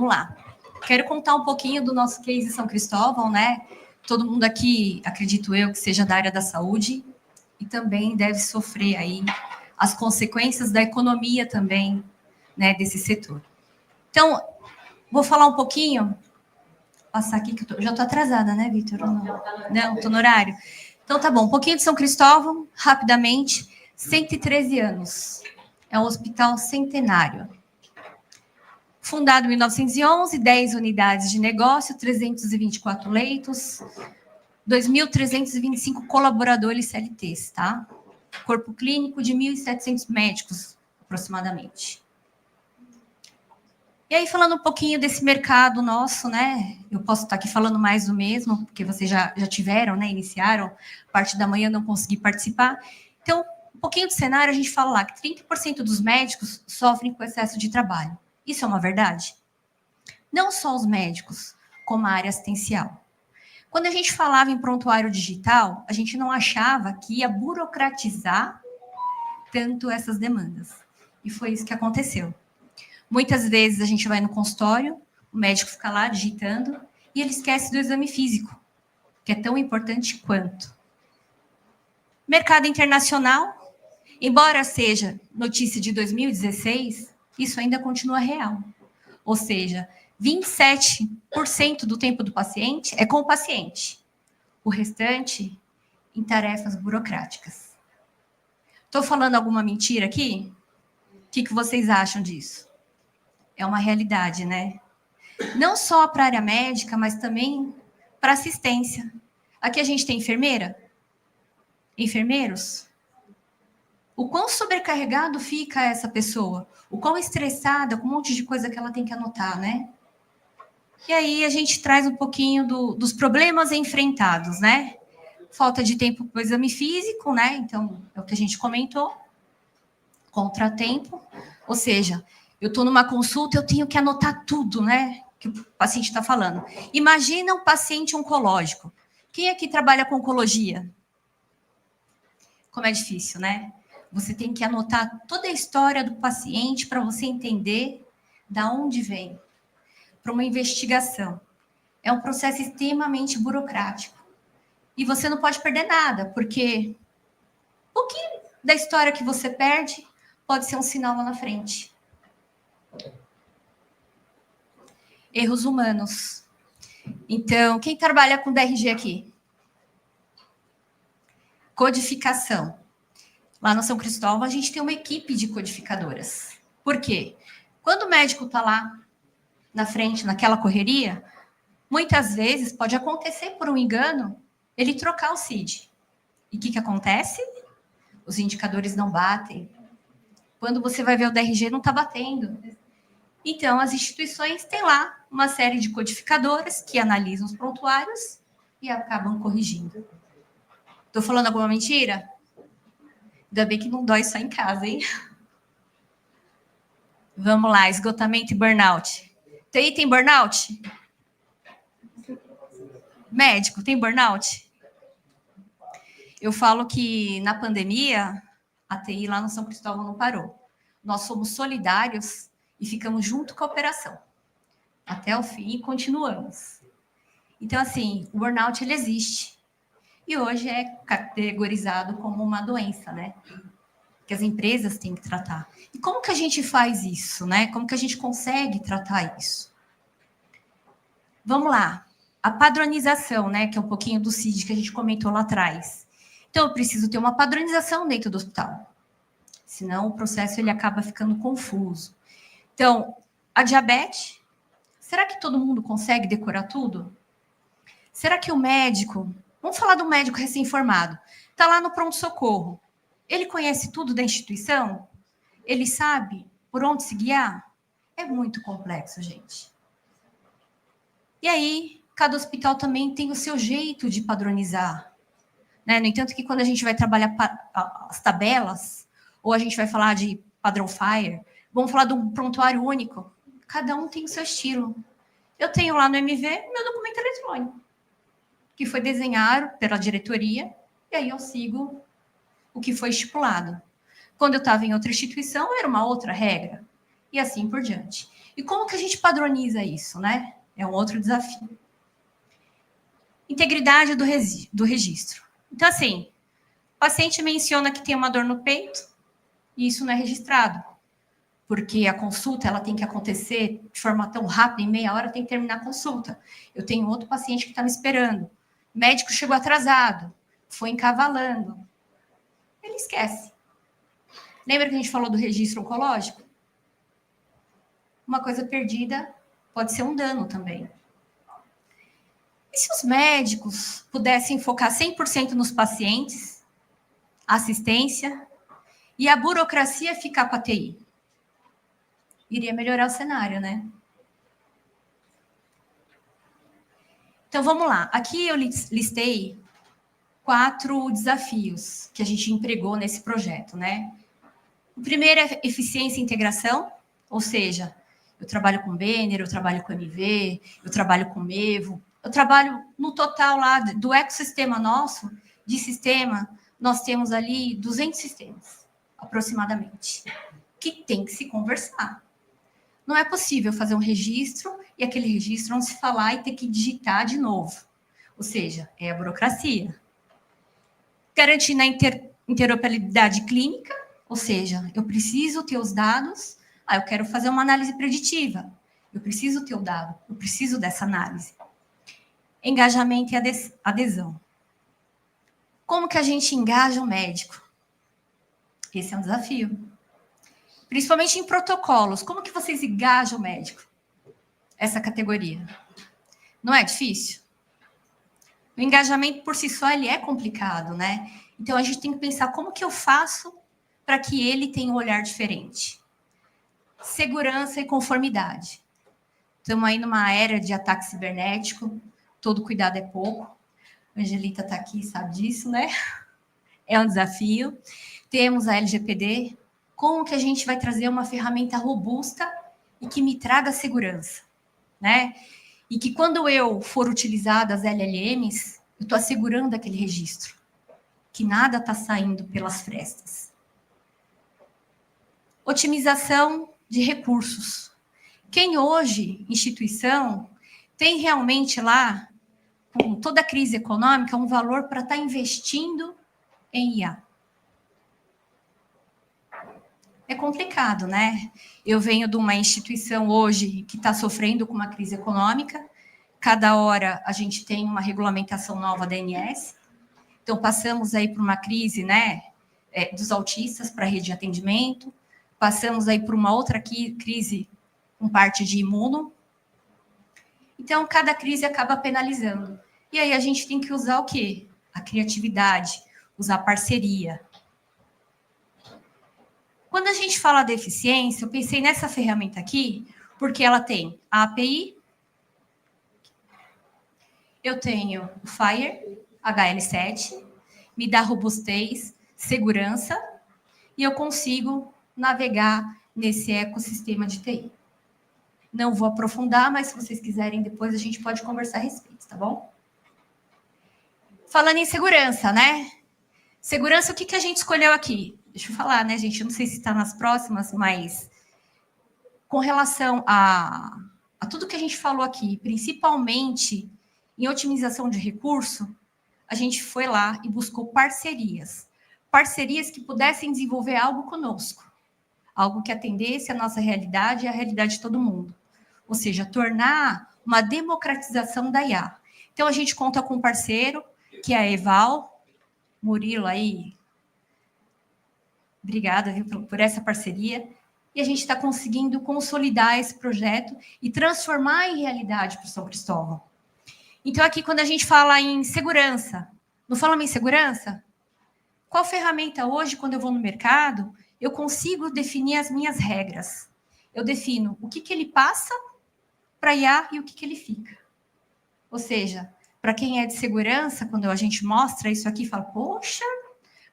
vamos lá. Quero contar um pouquinho do nosso case São Cristóvão, né? Todo mundo aqui, acredito eu, que seja da área da saúde e também deve sofrer aí as consequências da economia também, né, desse setor. Então, vou falar um pouquinho. Passar aqui, que já estou atrasada, né, Vitor? Não, estou no horário. Então, tá bom. Um pouquinho de São Cristóvão, rapidamente. 113 anos. É um hospital centenário. Fundado em 1911, 10 unidades de negócio, 324 leitos, 2.325 colaboradores CLTs, tá? Corpo clínico de 1.700 médicos, aproximadamente. E aí, falando um pouquinho desse mercado nosso, né? Eu posso estar aqui falando mais do mesmo, porque vocês já tiveram, né? Iniciaram, parte da manhã não consegui participar. Então, um pouquinho do cenário, a gente fala lá que 30% dos médicos sofrem com excesso de trabalho. Isso é uma verdade? Não só os médicos, como a área assistencial. Quando a gente falava em prontuário digital, a gente não achava que ia burocratizar tanto essas demandas. E foi isso que aconteceu. Muitas vezes a gente vai no consultório, o médico fica lá digitando e ele esquece do exame físico, que é tão importante quanto. Mercado internacional, embora seja notícia de 2016, isso ainda continua real. Ou seja, 27% do tempo do paciente é com o paciente. O restante em tarefas burocráticas. Estou falando alguma mentira aqui? O que vocês acham disso? É uma realidade, né? Não só para a área médica, mas também para assistência. Aqui a gente tem enfermeira, enfermeiros. O quão sobrecarregado fica essa pessoa? O quão estressada, com um monte de coisa que ela tem que anotar, né? E aí a gente traz um pouquinho dos problemas enfrentados, né? Falta de tempo para o exame físico, né? Então, é o que a gente comentou. Contratempo. Ou seja, eu estou numa consulta, eu tenho que anotar tudo, né? Que o paciente está falando. Imagina um paciente oncológico. Quem aqui trabalha com oncologia? Como é difícil, né? Você tem que anotar toda a história do paciente para você entender da onde vem. Para uma investigação. É um processo extremamente burocrático. E você não pode perder nada, porque um pouquinho da história que você perde pode ser um sinal lá na frente. Erros humanos. Então, quem trabalha com DRG aqui? Codificação. Lá no São Cristóvão, a gente tem uma equipe de codificadoras. Por quê? Quando o médico está lá na frente, naquela correria, muitas vezes pode acontecer, por um engano, ele trocar o CID. E o que acontece? Os indicadores não batem. Quando você vai ver o DRG, não está batendo. Então, as instituições têm lá uma série de codificadoras que analisam os prontuários e acabam corrigindo. Estou falando alguma mentira? Ainda bem que não dói só em casa, hein? Vamos lá, esgotamento e burnout. TI tem burnout? Médico tem burnout? Eu falo que na pandemia, a TI lá no São Cristóvão não parou. Nós somos solidários e ficamos junto com a operação. Até o fim e continuamos. Então, assim, o burnout, ele existe. E hoje é categorizado como uma doença, né? Que as empresas têm que tratar. E como que a gente faz isso, né? Como que a gente consegue tratar isso? Vamos lá. A padronização, né? Que é um pouquinho do CID que a gente comentou lá atrás. Então, eu preciso ter uma padronização dentro do hospital. Senão, o processo ele acaba ficando confuso. Então, a diabetes, será que todo mundo consegue decorar tudo? Será que o médico, vamos falar do médico recém-formado, está lá no pronto-socorro, ele conhece tudo da instituição? Ele sabe por onde se guiar? É muito complexo, gente. E aí, cada hospital também tem o seu jeito de padronizar. Né? No entanto, que quando a gente vai trabalhar as tabelas, ou a gente vai falar de padrão FHIR, vamos falar de um prontuário único, cada um tem o seu estilo. Eu tenho lá no MV meu documento eletrônico, que foi desenhado pela diretoria, e aí eu sigo o que foi estipulado. Quando eu estava em outra instituição, era uma outra regra, e assim por diante. E como que a gente padroniza isso, né? É um outro desafio. Integridade do registro. Então, assim, o paciente menciona que tem uma dor no peito e isso não é registrado, porque a consulta ela tem que acontecer de forma tão rápida, em meia hora tem que terminar a consulta. Eu tenho outro paciente que está me esperando. O médico chegou atrasado, foi encavalando. Ele esquece. Lembra que a gente falou do registro oncológico? Uma coisa perdida pode ser um dano também. E se os médicos pudessem focar 100% nos pacientes, assistência, e a burocracia ficar com a TI? Iria melhorar o cenário, né? Então, vamos lá. Aqui eu listei 4 desafios que a gente empregou nesse projeto, né? O primeiro é eficiência e integração, ou seja, eu trabalho com Banner, eu trabalho com MV, eu trabalho com Mevo, eu trabalho no total lá do ecossistema nosso, de sistema, nós temos ali 200 sistemas, aproximadamente, que tem que se conversar. Não é possível fazer um registro e aquele registro não se falar e ter que digitar de novo. Ou seja, é a burocracia. Garantindo a interoperabilidade clínica, ou seja, eu preciso ter os dados, eu quero fazer uma análise preditiva, eu preciso ter o dado, eu preciso dessa análise. Engajamento e adesão. Como que a gente engaja o médico? Esse é um desafio. Principalmente em protocolos. Como que vocês engajam o médico? Essa categoria. Não é difícil? O engajamento por si só ele é complicado, né? Então a gente tem que pensar como que eu faço para que ele tenha um olhar diferente. Segurança e conformidade. Estamos aí numa era de ataque cibernético, todo cuidado é pouco. A Angelita está aqui, sabe disso, né? É um desafio. Temos a LGPD. Como que a gente vai trazer uma ferramenta robusta e que me traga segurança, né? E que quando eu for utilizar as LLMs, eu estou assegurando aquele registro, que nada está saindo pelas frestas. Otimização de recursos. Quem hoje, instituição, tem realmente lá, com toda a crise econômica, um valor para estar investindo em IA? É complicado, né? Eu venho de uma instituição hoje que está sofrendo com uma crise econômica. Cada hora a gente tem uma regulamentação nova da ANS. Então, passamos aí por uma crise, né, dos autistas para a rede de atendimento. Passamos aí por uma outra crise com parte de imuno. Então, cada crise acaba penalizando. E aí a gente tem que usar o quê? A criatividade, usar parceria. Quando a gente fala de eficiência, eu pensei nessa ferramenta aqui, porque ela tem a API, eu tenho o Fire, HL7, me dá robustez, segurança, e eu consigo navegar nesse ecossistema de TI. Não vou aprofundar, mas se vocês quiserem, depois a gente pode conversar a respeito, tá bom? Falando em segurança, né? Segurança, o que a gente escolheu aqui? Deixa eu falar, né, gente? Eu não sei se está nas próximas, mas com relação a tudo que a gente falou aqui, principalmente em otimização de recurso, a gente foi lá e buscou parcerias. Parcerias que pudessem desenvolver algo conosco. Algo que atendesse a nossa realidade e a realidade de todo mundo. Ou seja, tornar uma democratização da IA. Então, a gente conta com um parceiro, que é a Eval, Murilo aí. Obrigada, viu, por essa parceria. E a gente está conseguindo consolidar esse projeto e transformar em realidade para o São Cristóvão. Então, aqui, quando a gente fala em segurança, não falamos em segurança? Qual ferramenta hoje, quando eu vou no mercado, eu consigo definir as minhas regras? Eu defino o que ele passa para IA e o que ele fica. Ou seja, para quem é de segurança, quando a gente mostra isso aqui, fala, poxa,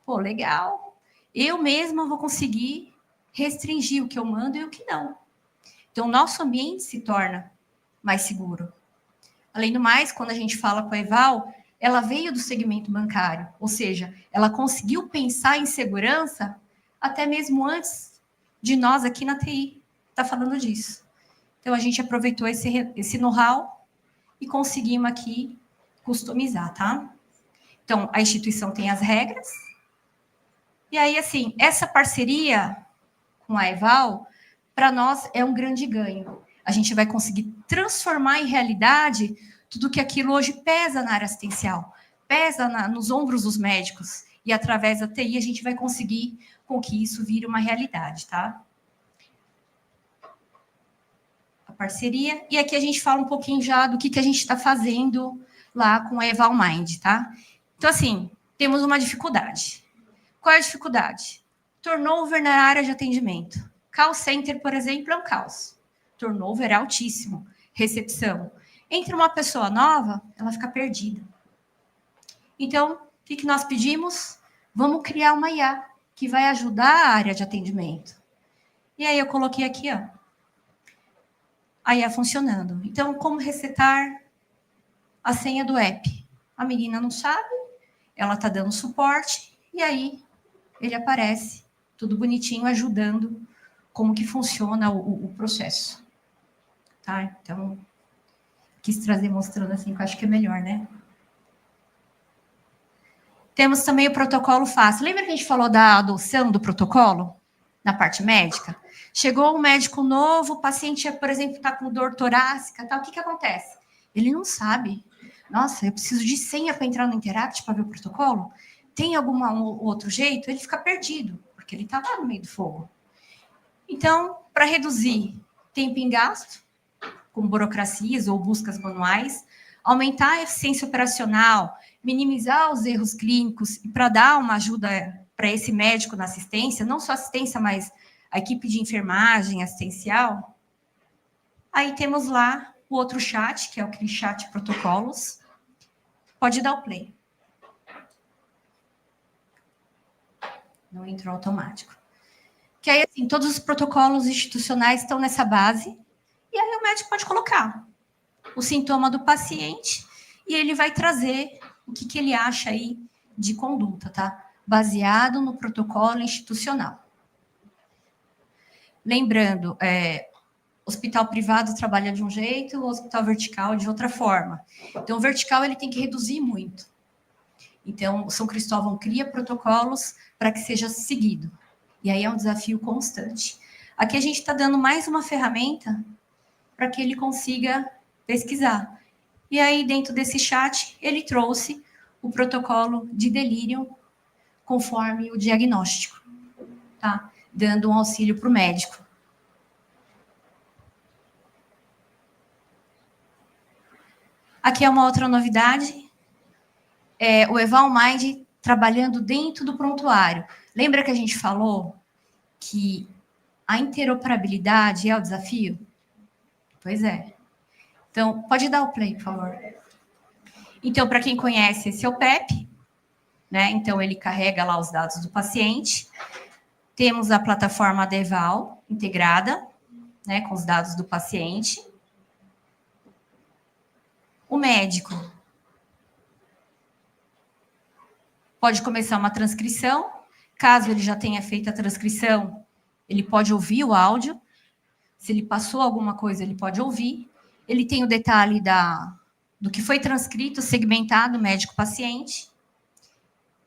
pô, legal. Eu mesma vou conseguir restringir o que eu mando e o que não. Então, o nosso ambiente se torna mais seguro. Além do mais, quando a gente fala com a Eval, ela veio do segmento bancário, ou seja, ela conseguiu pensar em segurança até mesmo antes de nós aqui na TI estar falando disso. Então, a gente aproveitou esse know-how e conseguimos aqui customizar, tá? Então, a instituição tem as regras. E aí, assim, essa parceria com a Eval, para nós, é um grande ganho. A gente vai conseguir transformar em realidade tudo que aquilo hoje pesa na área assistencial, pesa nos ombros dos médicos. E através da TI, a gente vai conseguir com que isso vire uma realidade, tá? A parceria. E aqui a gente fala um pouquinho já do que a gente está fazendo lá com a Eval Mind, tá? Então, assim, temos uma dificuldade. Qual é a dificuldade? Turnover na área de atendimento. Call center, por exemplo, é um caos. Turnover é altíssimo. Recepção. Entre uma pessoa nova, ela fica perdida. Então, o que nós pedimos? Vamos criar uma IA que vai ajudar a área de atendimento. E aí eu coloquei aqui, ó, a IA funcionando. Então, como resetar a senha do app? A menina não sabe, ela está dando suporte, e aí ele aparece, tudo bonitinho, ajudando como que funciona o processo. Tá? Então, quis trazer mostrando assim, que eu acho que é melhor, né? Temos também o protocolo fácil. Lembra que a gente falou da adoção do protocolo na parte médica? Chegou um médico novo, o paciente, por exemplo, está com dor torácica, tal. O que acontece? Ele não sabe. Nossa, eu preciso de senha para entrar no Interact para ver o protocolo? Tem algum outro jeito? Ele fica perdido, porque ele está lá no meio do fogo. Então, para reduzir tempo em gasto, com burocracias ou buscas manuais, aumentar a eficiência operacional, minimizar os erros clínicos e para dar uma ajuda para esse médico na assistência, não só assistência, mas a equipe de enfermagem assistencial. Aí temos lá o outro chat, que é aquele chat protocolos. Pode dar o play. Não entrou automático. Que aí, assim, todos os protocolos institucionais estão nessa base, e aí o médico pode colocar o sintoma do paciente e ele vai trazer o que ele acha aí de conduta, tá? Baseado no protocolo institucional. Lembrando, hospital privado trabalha de um jeito, o hospital vertical de outra forma. Então, o vertical ele tem que reduzir muito. Então, o São Cristóvão cria protocolos para que seja seguido. E aí é um desafio constante. Aqui a gente está dando mais uma ferramenta para que ele consiga pesquisar. E aí, dentro desse chat, ele trouxe o protocolo de delírio conforme o diagnóstico, tá? Dando um auxílio para o médico. Aqui é uma outra novidade. O Eval Mind trabalhando dentro do prontuário. Lembra que a gente falou que a interoperabilidade é o desafio? Pois é. Então, pode dar o play, por favor. Então, para quem conhece, esse é o PEP, né? Então, ele carrega lá os dados do paciente. Temos a plataforma da Eval integrada, né, com os dados do paciente. O médico pode começar uma transcrição. Caso ele já tenha feito a transcrição, ele pode ouvir o áudio. Se ele passou alguma coisa, ele pode ouvir. Ele tem o detalhe do que foi transcrito, segmentado, médico-paciente.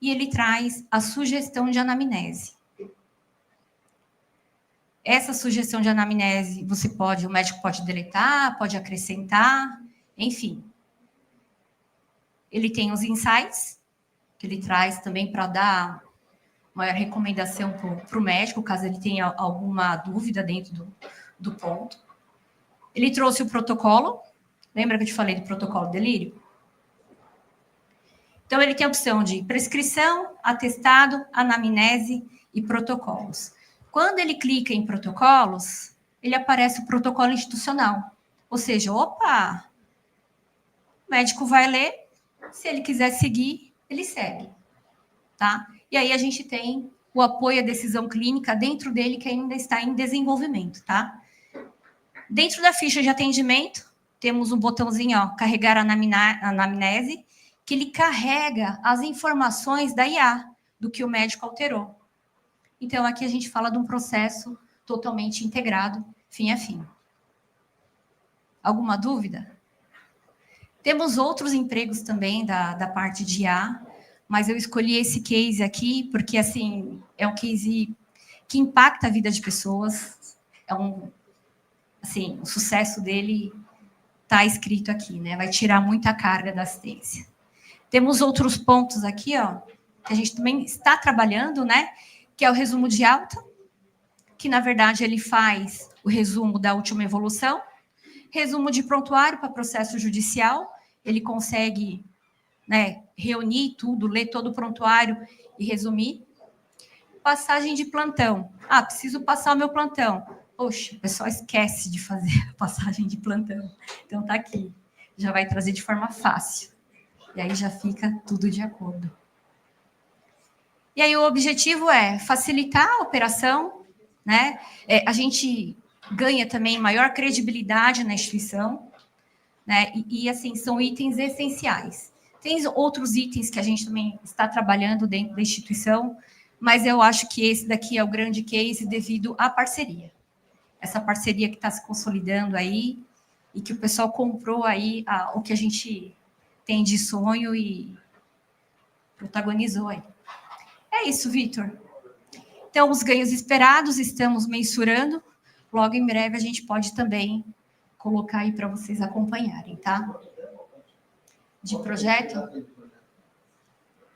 E ele traz a sugestão de anamnese. Essa sugestão de anamnese, o médico pode deletar, pode acrescentar, enfim. Ele tem os insights, que ele traz também para dar uma recomendação para o médico, caso ele tenha alguma dúvida dentro do ponto. Ele trouxe o protocolo. Lembra que eu te falei do protocolo delírio? Então, ele tem a opção de prescrição, atestado, anamnese e protocolos. Quando ele clica em protocolos, ele aparece o protocolo institucional. Ou seja, opa, o médico vai ler, se ele quiser seguir, ele segue. Tá? E aí a gente tem o apoio à decisão clínica dentro dele, que ainda está em desenvolvimento, tá? Dentro da ficha de atendimento, temos um botãozinho, ó, carregar a anamnese, que ele carrega as informações da IA, do que o médico alterou. Então, aqui a gente fala de um processo totalmente integrado, fim a fim. Alguma dúvida? Temos outros empregos também da parte de IA, mas eu escolhi esse case aqui porque, assim, é um case que impacta a vida de pessoas. Assim, o sucesso dele está escrito aqui, né? Vai tirar muita carga da assistência. Temos outros pontos aqui, ó, que a gente também está trabalhando, né? Que é o resumo de alta, que, na verdade, ele faz o resumo da última evolução. Resumo de prontuário para processo judicial, ele consegue, né, reunir tudo, ler todo o prontuário e resumir. Passagem de plantão. Ah, preciso passar o meu plantão. Poxa, o pessoal esquece de fazer a passagem de plantão. Então, tá aqui. Já vai trazer de forma fácil. E aí já fica tudo de acordo. E aí o objetivo é facilitar a operação, né? A gente ganha também maior credibilidade na instituição, né? E assim, são itens essenciais. Tem outros itens que a gente também está trabalhando dentro da instituição, mas eu acho que esse daqui é o grande case devido à parceria. Essa parceria que está se consolidando aí e que o pessoal comprou aí o que a gente tem de sonho e protagonizou aí. É isso, Vitor. Então, os ganhos esperados estamos mensurando. Logo em breve a gente pode também colocar aí para vocês acompanharem, tá? De projeto?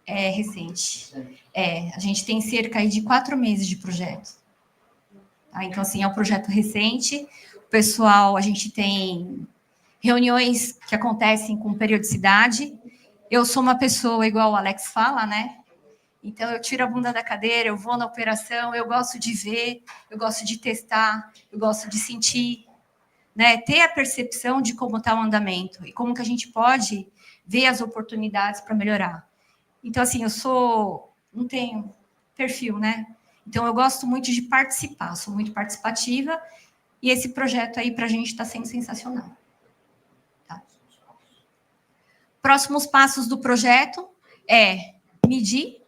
É recente. A gente tem cerca aí de 4 meses de projeto. Tá? Então, assim, é um projeto recente. O pessoal, a gente tem reuniões que acontecem com periodicidade. Eu sou uma pessoa, igual o Alex fala, né? Então, eu tiro a bunda da cadeira, eu vou na operação, eu gosto de ver, eu gosto de testar, eu gosto de sentir, né? Ter a percepção de como está o andamento e como que a gente pode ver as oportunidades para melhorar. Então, assim, não tenho perfil, né? Então, eu gosto muito de participar, sou muito participativa e esse projeto aí para a gente está sendo sensacional. Tá? Próximos passos do projeto é medir,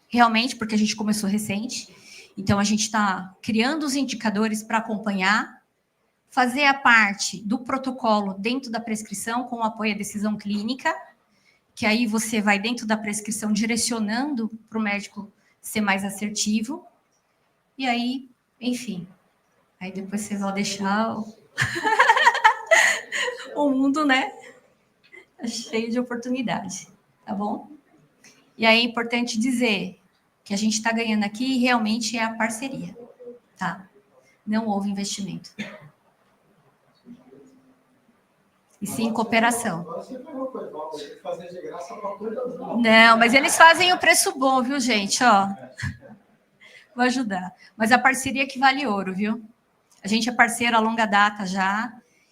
realmente, porque a gente começou recente. Então, a gente está criando os indicadores para acompanhar, fazer a parte do protocolo dentro da prescrição, com o apoio à decisão clínica, que aí você vai dentro da prescrição direcionando para o médico ser mais assertivo. E aí, enfim, aí depois vocês vão deixar o mundo, né, cheio de oportunidade, tá bom? E aí é importante dizer que a gente está ganhando aqui realmente é a parceria, tá? Não houve investimento. E sim cooperação. Não, mas eles fazem o preço bom, viu, gente? Ó, vou ajudar. Mas a parceria que vale ouro, viu? A gente é parceiro a longa data já.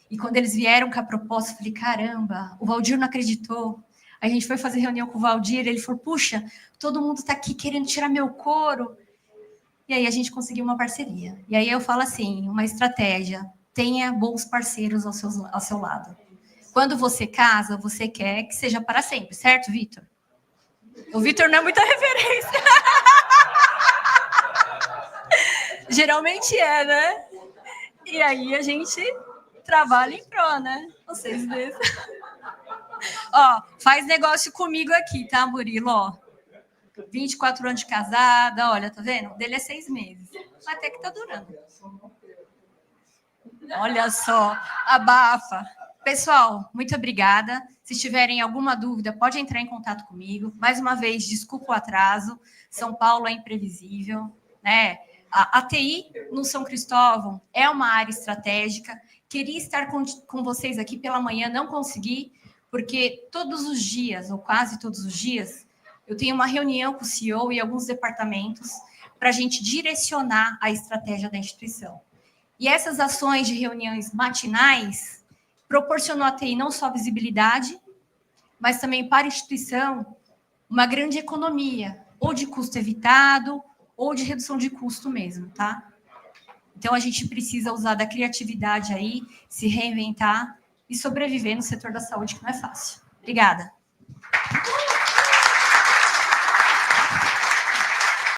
E quando eles vieram com a proposta, eu falei, caramba, o Valdir não acreditou. Aí a gente foi fazer reunião com o Valdir, ele falou, puxa, todo mundo está aqui querendo tirar meu couro. E aí a gente conseguiu uma parceria. E aí eu falo assim, uma estratégia, tenha bons parceiros ao seu lado. Quando você casa, você quer que seja para sempre, certo, Vitor? O Vitor não é muita referência. Geralmente é, né? E aí a gente trabalha em pró, né? Vocês mesmos. Ó, faz negócio comigo aqui, tá, Murilo? Ó, 24 anos de casada, olha, tá vendo? O dele é 6 meses. Até que tá durando. Olha só, abafa. Pessoal, muito obrigada. Se tiverem alguma dúvida, pode entrar em contato comigo. Mais uma vez, desculpa o atraso. São Paulo é imprevisível, né? A TI no São Cristóvão é uma área estratégica. Queria estar com vocês aqui pela manhã, não consegui, porque todos os dias, ou quase todos os dias, eu tenho uma reunião com o CEO e alguns departamentos para a gente direcionar a estratégia da instituição. E essas ações de reuniões matinais proporcionou a TI não só visibilidade, mas também para a instituição uma grande economia, ou de custo evitado, ou de redução de custo mesmo, tá? Então, a gente precisa usar da criatividade aí, se reinventar e sobreviver no setor da saúde, que não é fácil. Obrigada.